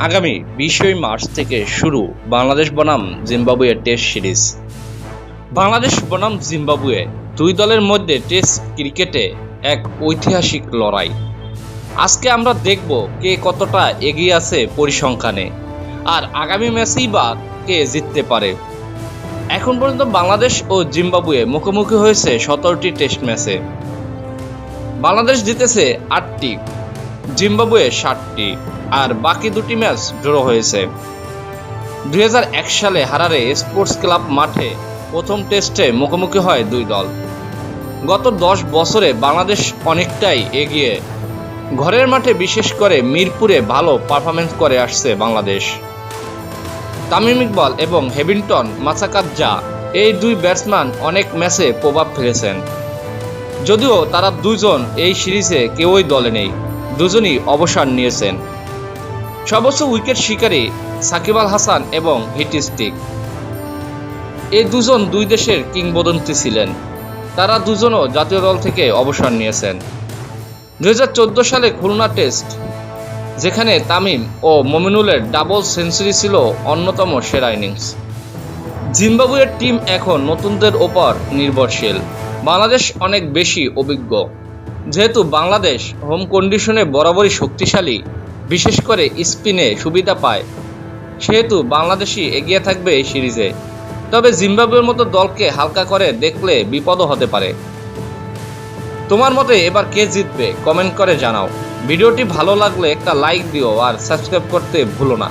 আগামী 20 মার্চ থেকে শুরু বাংলাদেশ বনাম জিম্বাবুয়ে টেস্ট সিরিজ। বাংলাদেশ বনাম জিম্বাবুয়ে দুই দলের মধ্যে টেস্ট ক্রিকেটে এক ঐতিহাসিক লড়াই। আজকে আমরা দেখব কে কতটা এগিয়ে আছে পরিসংখ্যানে, আর আগামী ম্যাচেই বা কে জিততে পারে। এখন পর্যন্ত বাংলাদেশ ও জিম্বাবুয়ে মুখোমুখি হয়েছে 17টি টেস্ট ম্যাচে। বাংলাদেশ জিতেছে 8টি, জিম্বাবুয়ে 7টি, আর বাকি দুটি ম্যাচ ড্র হয়েছে। 2001 সালে হারারে স্পোর্টস ক্লাব মাঠে প্রথম টেস্টে মুখোমুখি হয় দুই দল। গত 10 বছরে বাংলাদেশ অনেকটাই এগিয়ে। ঘরের মাঠে বিশেষ করে মিরপুরে ভালো পারফরমেন্স করে আসছে বাংলাদেশ। তামিম ইকবাল এবং হেভিংটন মাসাকাদজা এই দুই ব্যাটসম্যান অনেক ম্যাচে প্রভাব ফেলেছেন। যদিও তারা দুজন এই সিরিজে কেউই দলে নেই, দুজনই অবসর নিয়েছেন। সর্বোচ্চ উইকেট শিকারী সাকিব আল হাসান এবং হিট স্টিক, এই দুজন দুই দেশের কিংবদন্তি ছিলেন। তারা দুজনও জাতীয় দল থেকে অবসর নিয়েছেন। 2014 সালে খুলনা টেস্ট, যেখানে তামিম ও মমিনুলের ডাবল সেঞ্চুরি ছিল অন্যতম সেরা ইনিংস। জিম্বাবুয়ের টিম এখন নতুনদের ওপর নির্ভরশীল। বাংলাদেশ অনেক বেশি অভিজ্ঞ। যেহেতু বাংলাদেশ হোম কন্ডিশনে বরাবরই শক্তিশালী, বিশেষ করে স্পিনে সুবিধা পায়, সেহেতু বাংলাদেশই এগিয়ে থাকবে এই সিরিজে। তবে জিম্বাবুয়ের মতো দলকে হালকা করে দেখলে বিপদও হতে পারে। তোমার মতে এবার কে জিতবে কমেন্ট করে জানাও। ভিডিওটি ভালো লাগলে একটা লাইক দিও আর সাবস্ক্রাইব করতে ভুলো না।